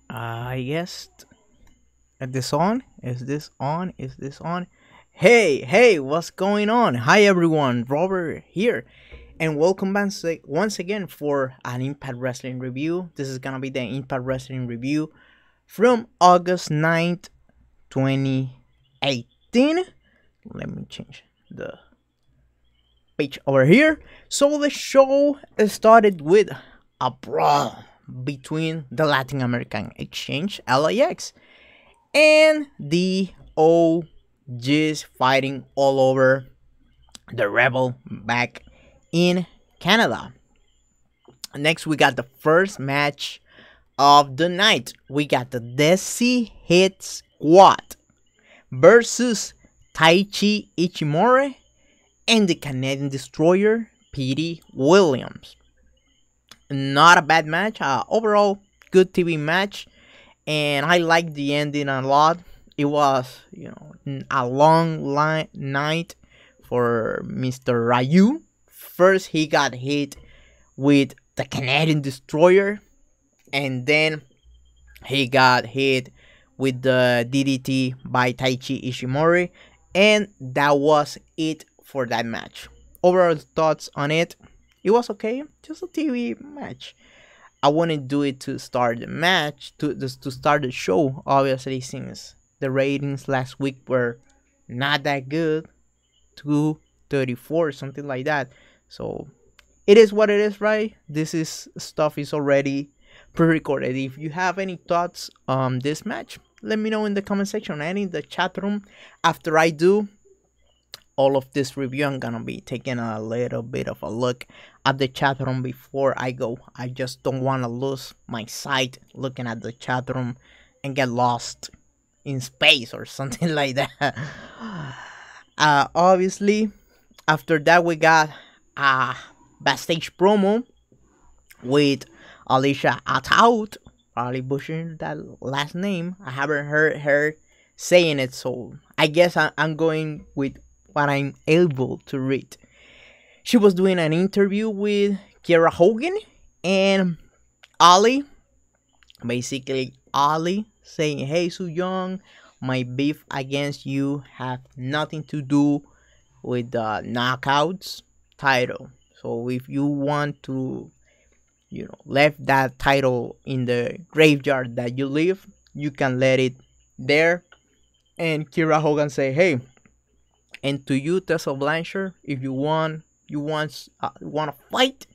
I guess. Is this on? Is this on? Is this on? Hey, what's going on? Hi everyone, Robert here, and welcome back once again for an Impact Wrestling review. This is gonna be the Impact Wrestling review from August 9th, 2018. Let me change the page over here. So the show started with a brawl between the Latin American Exchange LAX and the OGs fighting all over the Rebel back in Canada. Next, we got the first match of the night. We got the Desi Hit Squad versus Taiji Ishimori and the Canadian Destroyer Petey Williams. Not a bad match. Overall, good TV match. And I liked the ending a lot. It was, a long night for Mr. Ryu. First, he got hit with the Canadian Destroyer, and then he got hit with the DDT by Taiji Ishimori, and that was it for that match. Overall thoughts on it? It was okay, just a TV match. I wouldn't do it to start the match, to start the show, obviously, since the ratings last week were not that good, 234, something like that. So it is what it is, right? This is stuff is already pre-recorded. If you have any thoughts on this match, let me know in the comment section and in the chat room. After I do all of this review, I'm gonna be taking a little bit of a look at the chat room before I go. I just don't want to lose my sight looking at the chat room and get lost in space or something like that. Obviously, after that we got a backstage promo with Alisha Ataut, probably butchering that last name. I haven't heard her saying it, so I guess I'm going with what I'm able to read. She was doing an interview with Kiera Hogan and Ali. Basically, Ali saying, "Hey, Su Young, my beef against you have nothing to do with the Knockouts title. So if you want to, left that title in the graveyard that you live, you can let it there." And Kiera Hogan say, "Hey, and to you, Tessa Blanchard, if you want to fight,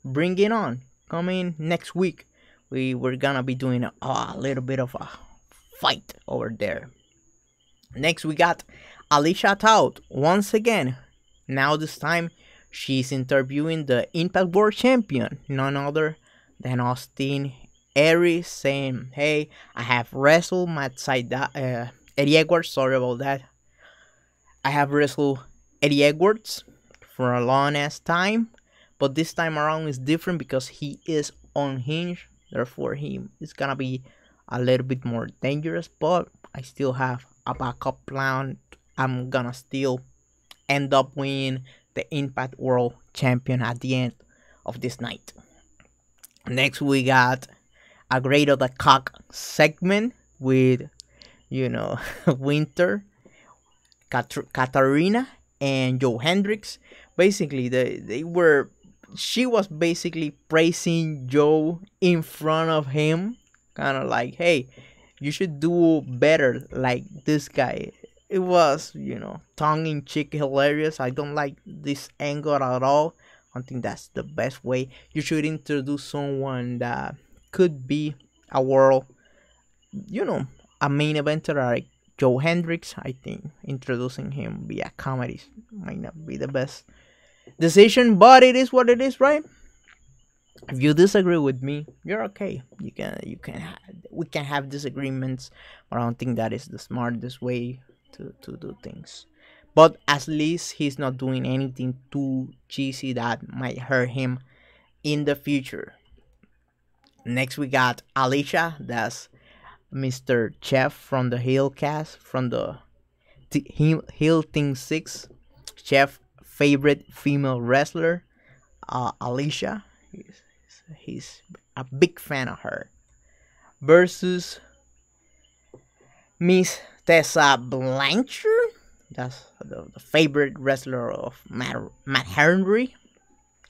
bring it on. Come in next week. We're gonna be doing a little bit of a fight over there." Next, we got Alisha Tout once again. Now this time, she's interviewing the Impact World Champion, none other than Austin Aries, saying, "Hey, I have wrestled Matt Sydal, Eddie Edwards. Sorry about that. I have wrestled Eddie Edwards for a long ass time, but this time around is different because he is unhinged. Therefore, he is gonna be a little bit more dangerous. But I still have a backup plan. I'm gonna still end up winning the Impact World Champion at the end of this night." Next, we got a Great of the Cock segment with, Winter, Katarina, and Joe Hendricks. Basically, she was basically praising Joe in front of him, kind of like, "Hey, you should do better like this guy." It was, tongue-in-cheek hilarious. I don't like this angle at all. I think that's the best way. You should introduce someone that could be a world, a main eventer like Joe Hendricks. I think introducing him via comedy might not be the best decision, but it is what it is, right? If you disagree with me, you're okay. We can have disagreements, but I don't think that is the smartest way to do things. But at least he's not doing anything too cheesy that might hurt him in the future. Next, we got Alisha. That's Mr. Chef from the Hill cast, from the Hill Team 6. Chef favorite female wrestler, Alisha. He's a big fan of her. versus Miss Tessa Blanchard. That's the favorite wrestler of Matt Henry.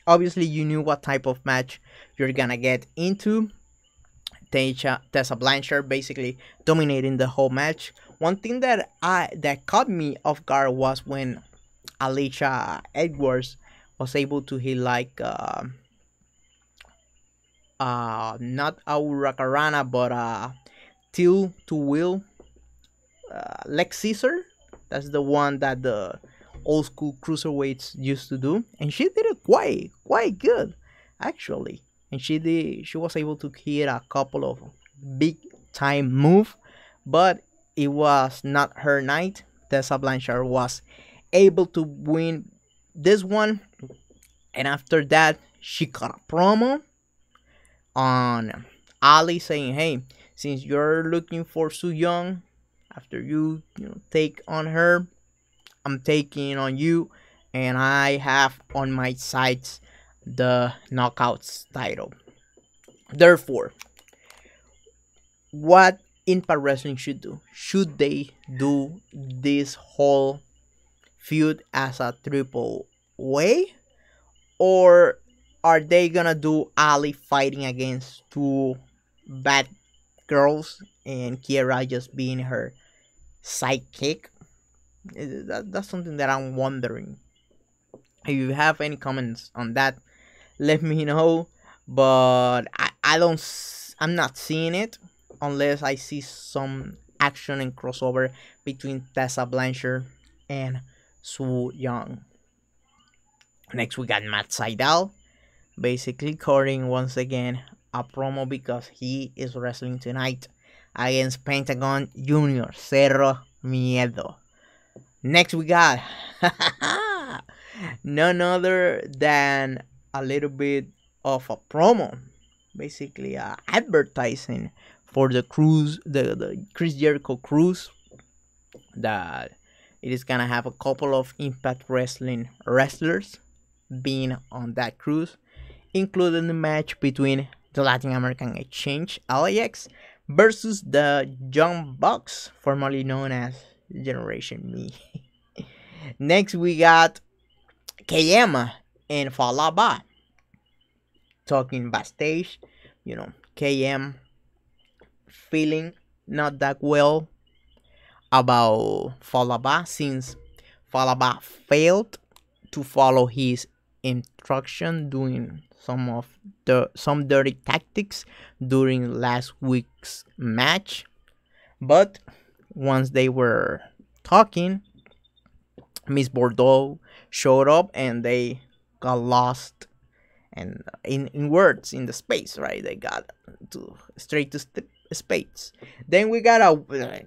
Obviously, you knew what type of match you're gonna get into. Tessa Blanchard basically dominating the whole match. One thing that caught me off guard was when Alisha Edwards was able to hit like not a Huracarana but Till to Will Lex Caesar. That's the one that the old school cruiserweights used to do, and she did it quite good, actually. And she was able to hit a couple of big time move, but it was not her night. Tessa Blanchard was able to win this one, and after that, she cut a promo on Ali saying, "Hey, since you're looking for Su Young, after you take on her, I'm taking on you, and I have on my sides the Knockouts title. Therefore, what Impact Wrestling should do? Should they do this whole feud as a triple way, or are they gonna do Ali fighting against two bad girls and Kiera just being her sidekick? That's something that I'm wondering. If you have any comments on that, let me know. But I'm not seeing it unless I see some action and crossover between Tessa Blanchard and Su Young. Next, we got Matt Sydal, basically cutting once again a promo because he is wrestling tonight against Pentagon Junior. Cero Miedo. Next, we got none other than a little bit of a promo, basically advertising for the cruise, the Chris Jericho cruise, that it is gonna have a couple of Impact Wrestling wrestlers being on that cruise, including the match between the Latin American Exchange LAX versus the Young Bucks, formerly known as Generation Me. Next, we got KM and Falaba talking backstage. KM feeling not that well about Falaba since Falaba failed to follow his instruction, doing some dirty tactics during last week's match. But once they were talking, Miss Bordeaux showed up and they got lost, and in words in the space, right? They got straight to space. Then we got a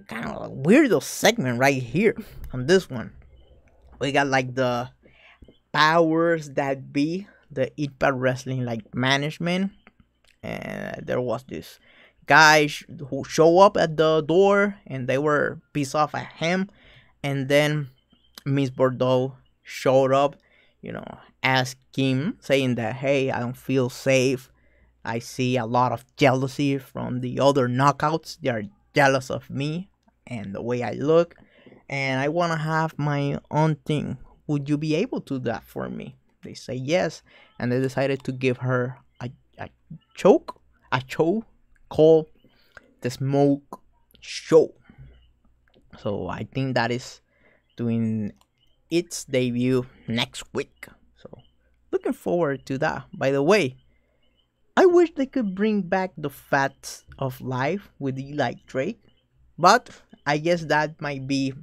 kind of a weirdo segment right here on this one. We got like the powers that be, the Impact Wrestling like management, and there was this guy who show up at the door and they were pissed off at him, and then Miss Bordeaux showed up, asked him, saying that, hey, I don't feel safe. I see a lot of jealousy from the other knockouts. They are jealous of me and the way I look, and I want to have my own thing. Would you be able to do that for me? They say yes, and they decided to give her a choke called the Smoke Show. So I think that is doing its debut next week. So looking forward to that. By the way, I wish they could bring back the Facts of Life with Eli Drake, but I guess that might be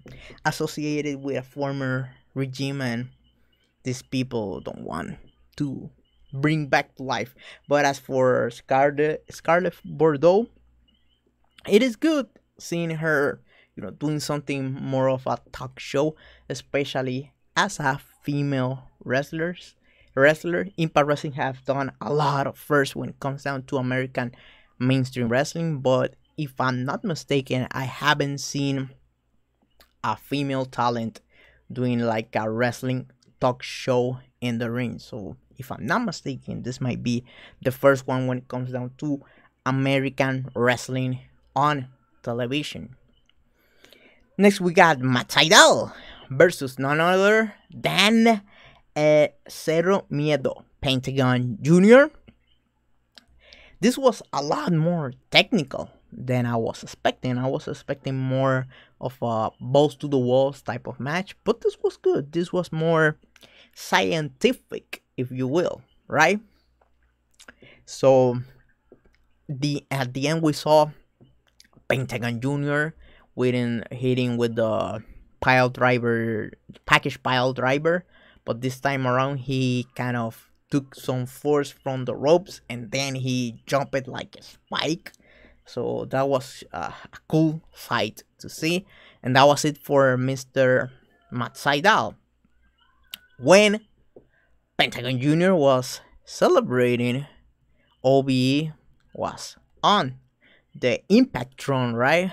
associated with a former regime and these people don't want to bring back to life. But as for Scarlett Bordeaux, it is good seeing her, doing something more of a talk show, especially as a female wrestler. Impact Wrestling have done a lot of firsts when it comes down to American mainstream wrestling, but if I'm not mistaken, I haven't seen a female talent doing like a wrestling talk show in the ring. So if I'm not mistaken, this might be the first one when it comes down to American wrestling on television. Next, we got Sydal versus none other than Cero Miedo, Pentagon Jr. This was a lot more technical than I was expecting. I was expecting more of a balls to the walls type of match, but this was good. This was more scientific, if you will, right? So at the end we saw Pentagon Jr. hitting with the pile driver, package pile driver, but this time around he kind of took some force from the ropes and then he jumped it like a spike. So that was a cool sight to see, and that was it for Mr. Sydal. When Pentagon Jr. was celebrating, OBE was on the Impact Throne, right?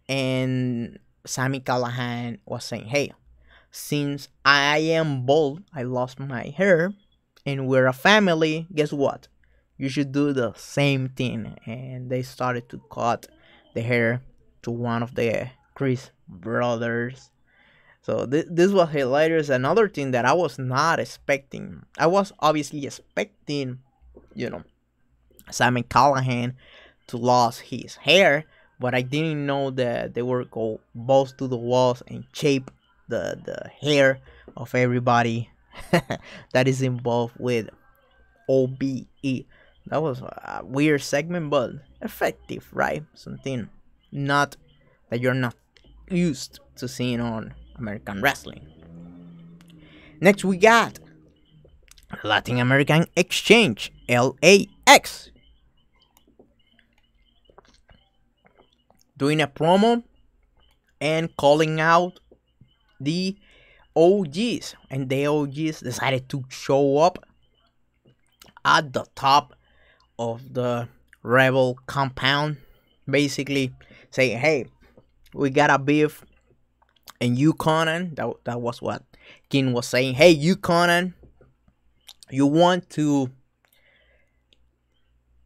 And Sami Callihan was saying, hey, since I am bald, I lost my hair, and we're a family, guess what? You should do the same thing. And they started to cut the hair to one of the Chris brothers. So this was hilarious. Another thing that I was not expecting. I was obviously expecting, Sami Callihan to lose his hair, but I didn't know that they were go balls to the walls and shape the hair of everybody that is involved with OBE. That was a weird segment, but effective, right? Something not that you're not used to seeing on American wrestling. Next, we got Latin American Exchange, LAX, doing a promo and calling out the OGs, and the OGs decided to show up at the top of the Rebel compound, basically saying, hey, we got a beef, and you, Conan, that was what King was saying, hey, you, Conan, you want to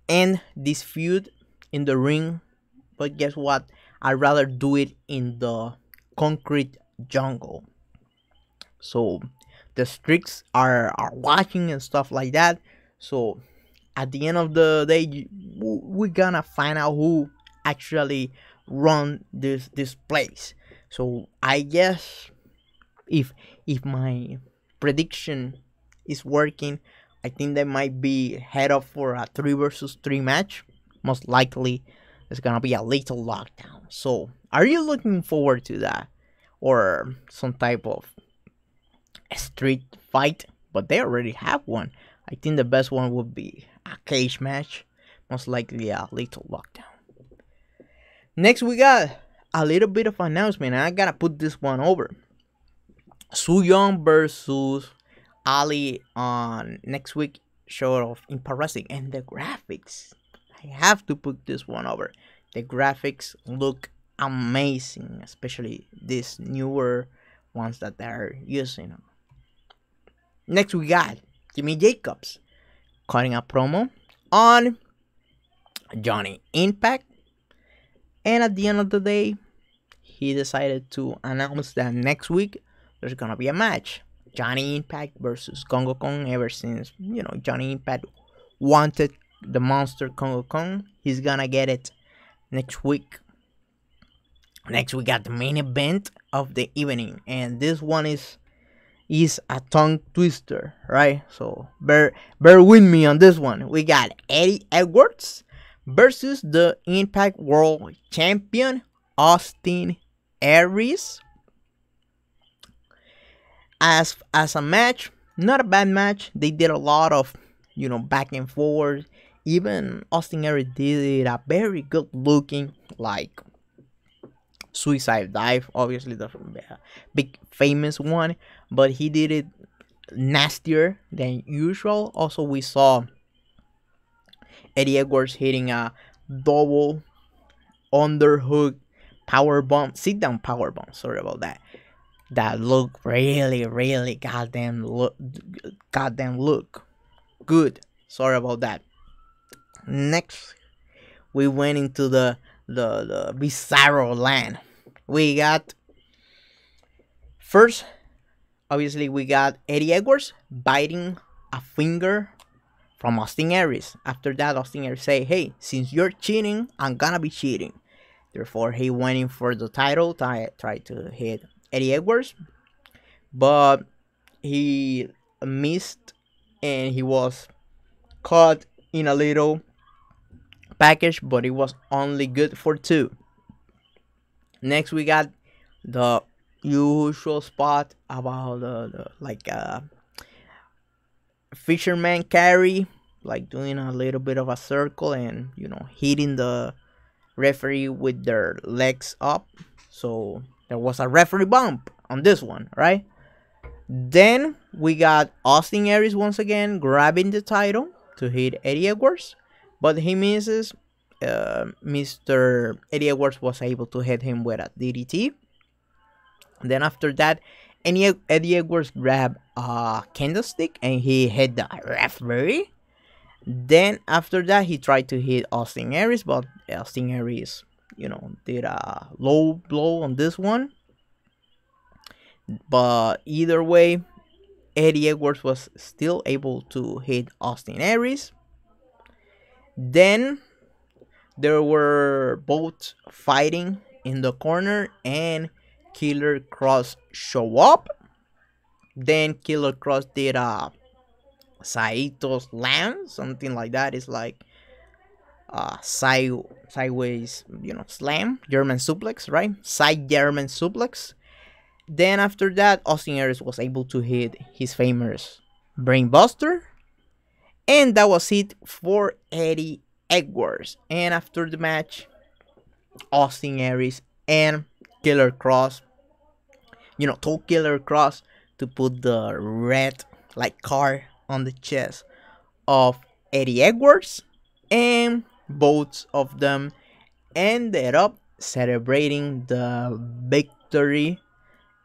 end this feud in the ring, but guess what, I'd rather do it in the concrete jungle. So the streaks are watching and stuff like that. So at the end of the day, we're gonna find out who actually run this place. So I guess if my prediction is working, I think they might be head up for a 3 versus 3 match. Most likely it's gonna be a little lockdown. So are you looking forward to that, or some type of street fight? But they already have one. I think the best one would be a cage match, most likely a little lockdown. Next, we got a little bit of announcement, and I gotta put this one over. Su Young versus Ali on next week show of Impact Wrestling, and the graphics, I have to put this one over. The graphics look amazing, especially these newer ones that they're using. Next, we got Jimmy Jacobs cutting a promo on Johnny Impact, and at the end of the day, he decided to announce that next week there's gonna be a match, Johnny Impact versus Congo Kong. Ever since Johnny Impact wanted the monster Congo Kong, he's gonna get it next week. Next, we got the main event of the evening, and this one is a tongue twister, right? So bear with me on this one. We got Eddie Edwards versus the Impact World Champion Austin Aries. As a match, not a bad match. They did a lot of back and forth. Even Austin Aries did a very good looking like suicide dive, obviously the big famous one, but he did it nastier than usual. Also, we saw Eddie Edwards hitting a double underhook power bomb, sit down power bomb. Sorry about that. That looked really goddamn look good. Sorry about that. Next, we went into the bizarro land. We got first, obviously, we got Eddie Edwards biting a finger from Austin Aries. After that, Austin Aries say, "Hey, since you're cheating, I'm gonna be cheating." Therefore, he went in for the title, tried to hit Eddie Edwards, but he missed and he was caught in a little package, but it was only good for 2. Next, we got the usual spot about the like fisherman carry, like doing a little bit of a circle and hitting the referee with their legs up. So there was a referee bump on this one, right? Then we got Austin Aries once again grabbing the title to hit Eddie Edwards, but he misses. Mr. Eddie Edwards was able to hit him with a DDT. Then after that, Eddie Edwards grabbed a candlestick and he hit the referee. Then after that, he tried to hit Austin Aries, but Austin Aries, did a low blow on this one. But either way, Eddie Edwards was still able to hit Austin Aries. Then they were both fighting in the corner and Killer Kross show up. Then Killer Kross did a Saito slam, something like that. It's like sideways, slam, German suplex, right? Side German suplex. Then after that, Austin Aries was able to hit his famous Brainbuster. And that was it for Eddie Edwards. And after the match, Austin Aries and Killer Kross, told Killer Kross to put the red car on the chest of Eddie Edwards. And both of them ended up celebrating the victory.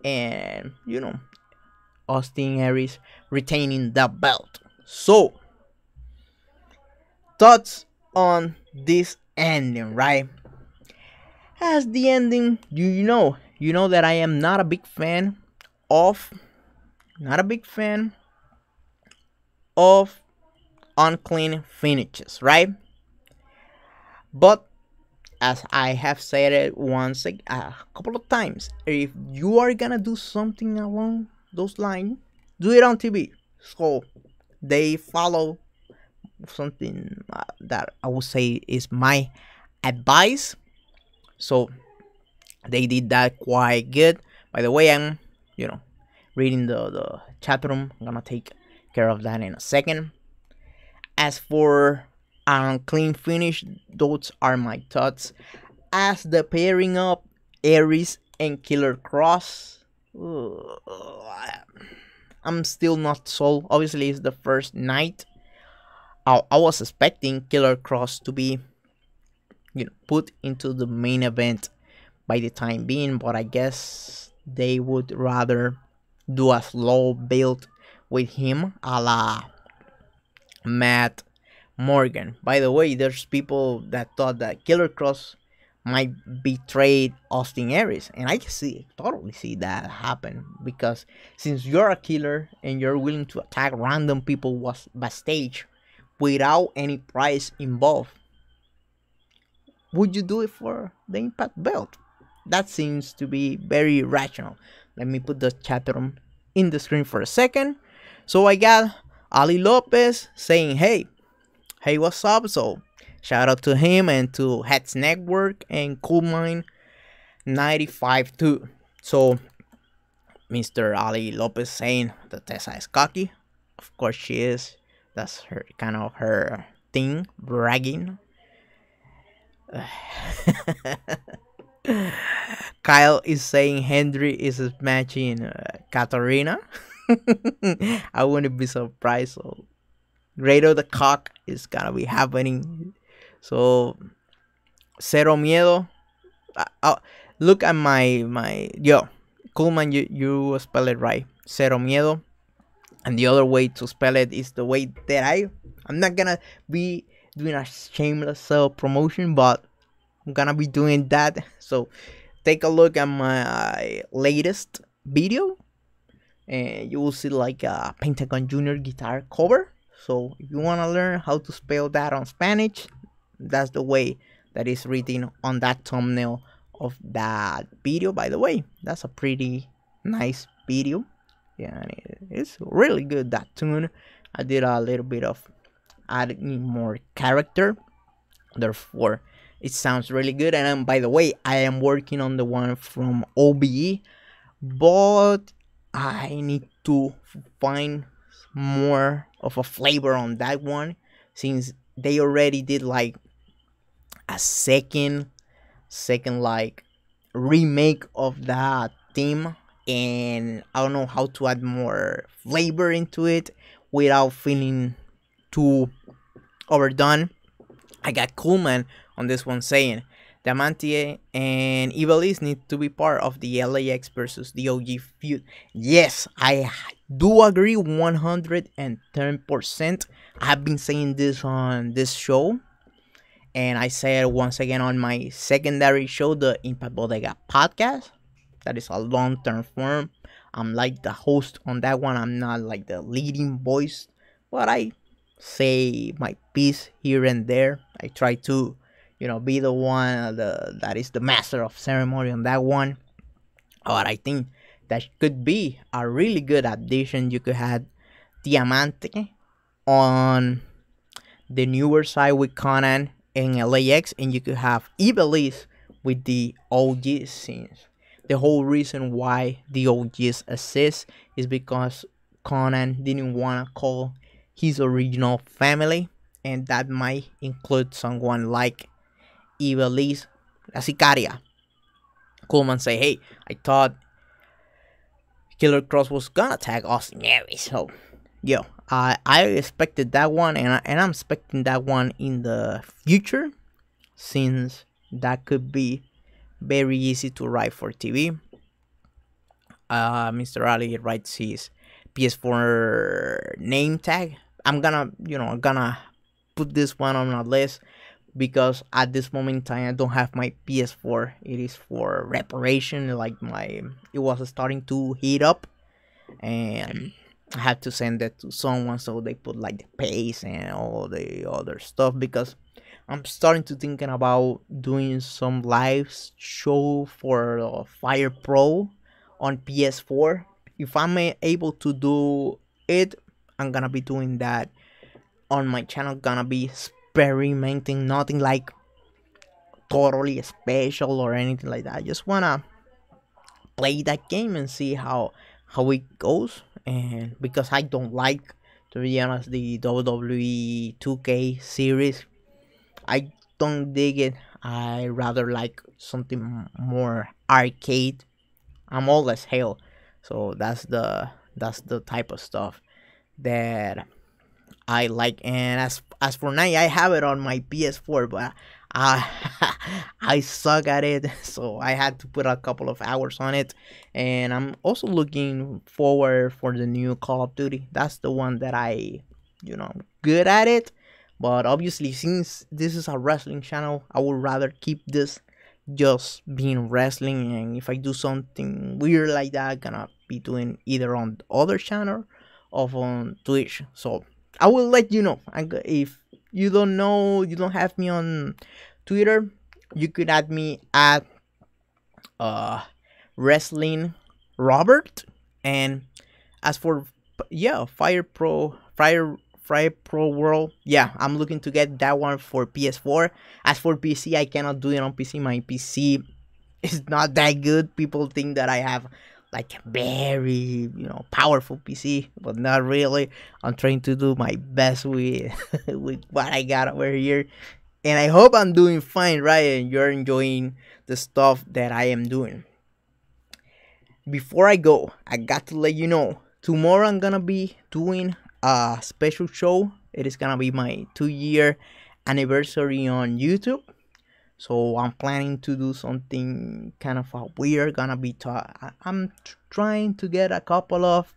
And, Austin Aries retaining the belt. So, thoughts on this ending, right? As the ending, you know that I am not a big fan of unclean finishes, right? But as I have said it once a couple of times, if you are gonna do something along those lines, do it on TV. So they follow something that I would say is my advice. So they did that quite good. By the way, I'm reading the chat room. I'm gonna take care of that in a second. As for clean finish, those are my thoughts. As the pairing up Aries and Killer Kross, I'm still not sold. Obviously, it's the first night. I was expecting Killer Kross to be put into the main event by the time being, but I guess they would rather do a slow build with him a la Matt Morgan. By the way, there's people that thought that Killer Kross might betray Austin Aries, and I can totally see that happen, because since you're a killer and you're willing to attack random people backstage without any prize involved, would you do it for the Impact belt? That seems to be very rational. Let me put the chat room in the screen for a second. So I got Ali Lopez saying, hey, what's up? So shout out to him and to Heads Network and Coolmine 95 too. So Mr. Ali Lopez saying that Tessa is cocky. Of course she is. That's her kind of her thing, bragging. Kyle is saying Hendry is matching Katarina. I wouldn't be surprised. So Grado the Cock is gonna be happening. So Cero Miedo. Look at my Coolman, you spell it right. Cero Miedo. And the other way to spell it is the way that I'm not gonna be doing a shameless self promotion, but I'm gonna be doing that. So take a look at my latest video, and you will see like a Pentagon Junior guitar cover. So if you wanna learn how to spell that on Spanish, that's the way that is written on that thumbnail of that video. By the way, that's a pretty nice video. Yeah, and it's really good, that tune. I did a little bit of adding more character, therefore it sounds really good. And by the way, I am working on the one from OBE, but I need to find more of a flavor on that one, since they already did like a second like remake of that theme, and I don't know how to add more flavor into it without feeling too overdone. I got Coolman on this one saying Diamante and Ivalice need to be part of the LAX versus the OG feud. Yes, I do agree 110%. I have been saying this on this show, and I said once again on my secondary show, the Impact Bodega podcast. That is a long-term form. I'm like the host on that one. I'm not like the leading voice, but I say my piece here and there. I try to, be the one that is the master of ceremony on that one. But I think that could be a really good addition. You could have Diamante on the newer side with Conan and LAX, and you could have Ibeliz with the OG scenes. The whole reason why the OGs assist is because Conan didn't want to call his original family, and that might include someone like Ibeliz, La Sicaria. Coleman say, hey, I thought Killer Kross was gonna tag Austin Aries, so I expected that one, and I'm expecting that one in the future, since that could be very easy to write for TV. Mr. Ali writes his PS4 name tag. I'm gonna put this one on a list, because at this moment in time I don't have my PS4. It is for reparation. Like it was starting to heat up, and I had to send it to someone, so they put like the paste and all the other stuff, because I'm starting to thinking about doing some live show for Fire Pro on PS4. If I'm able to do it, I'm gonna be doing that on my channel. Gonna be experimenting, nothing like totally special or anything like that. I just wanna play that game and see how it goes. And because I don't like, to be honest, the WWE 2K series, I don't dig it. I rather like something more arcade. I'm old as hell, so that's the type of stuff that I like. And as for now, I have it on my PS4, but I I suck at it, so I had to put a couple of hours on it. And I'm also looking forward for the new Call of Duty. That's the one that I, good at it. But obviously, since this is a wrestling channel, I would rather keep this just being wrestling. And if I do something weird like that, I'm gonna be doing either on the other channel or on Twitch. So I will let you know. If you don't know, you don't have me on Twitter, you could add me at Wrestling Robert. And as for Fire Pro World, I'm looking to get that one for PS4. As for PC, I cannot do it on PC. My PC is not that good. People think that I have like a very powerful PC, but not really. I'm trying to do my best with with what I got over here, and I hope I'm doing fine, right? And you're enjoying the stuff that I am doing. Before I go, I got to let you know, tomorrow I'm gonna be doing a special show. It is gonna be my 2-year anniversary on YouTube. So I'm planning to do something kind of weird. I'm trying to get a couple of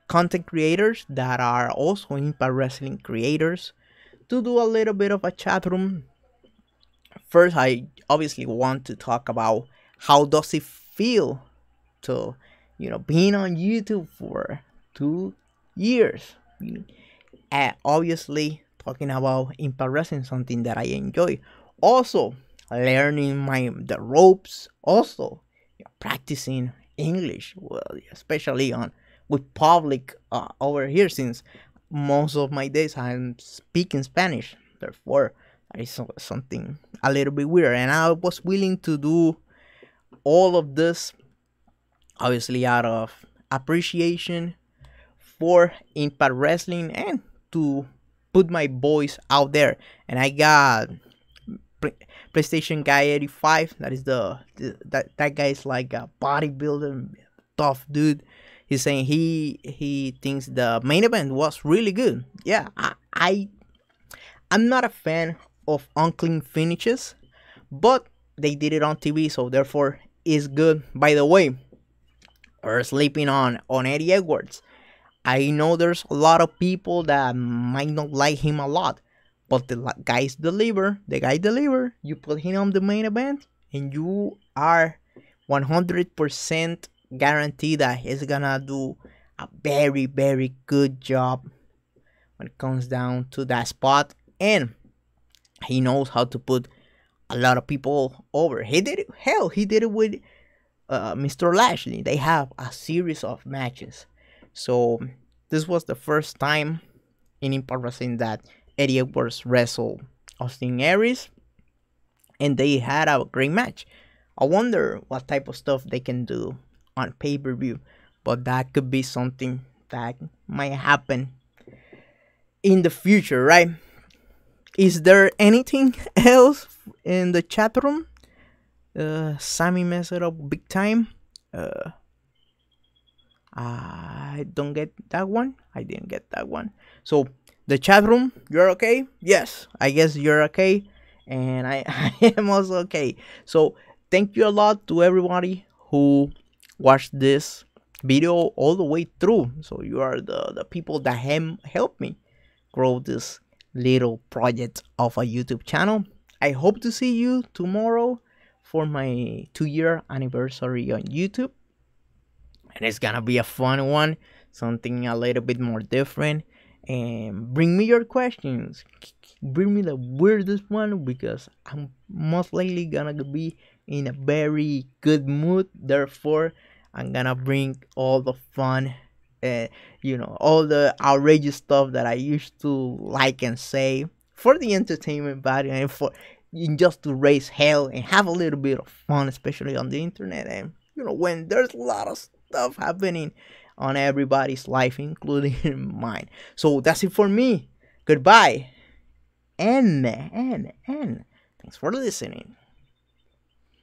content creators that are also Impact Wrestling creators to do a little bit of a chat room, first I obviously want to talk about how does it feel to, being on YouTube for 2 years. Obviously talking about impressing something that I enjoy. Also learning the ropes. Also practicing English. Well, especially on with public over here, since most of my days I'm speaking Spanish. Therefore, that is something a little bit weird, and I was willing to do all of this obviously out of appreciation for Impact Wrestling and to put my voice out there. And I got PlayStation Guy 85. That is that guy is like a bodybuilder, tough dude. He's saying he thinks the main event was really good. Yeah, I'm not a fan of unclean finishes, but they did it on TV, so therefore it's good. By the way, or sleeping on Eddie Edwards. I know there's a lot of people that might not like him a lot, but the guy deliver. You put him on the main event, and you are 100% guaranteed that he's gonna do a very, very good job when it comes down to that spot, and he knows how to put a lot of people over. He did it. Hell, he did it with Mr. Lashley. They have a series of matches. So this was the first time in Impact Wrestling that Eddie Edwards wrestled Austin Aries, and they had a great match. I wonder what type of stuff they can do on pay-per-view, but that could be something that might happen in the future, right? Is there anything else in the chat room? Sammy messed it up big time. I don't get that one. I didn't get that one. So the chat room, you're okay? Yes, I guess you're okay, and I am also okay. So thank you a lot to everybody who watched this video all the way through. So you are the people that helped me grow this little project of a YouTube channel. I hope to see you tomorrow for my 2-year anniversary on YouTube. And it's gonna be a fun one, something a little bit more different. And bring me your questions. Bring me the weirdest one, because I'm most likely gonna be in a very good mood. Therefore, I'm gonna bring all the fun, all the outrageous stuff that I used to like and say for the entertainment value and just to raise hell and have a little bit of fun, especially on the internet. And when there's a lot of stuff happening on everybody's life, including mine. So that's it for me. Goodbye. And thanks for listening.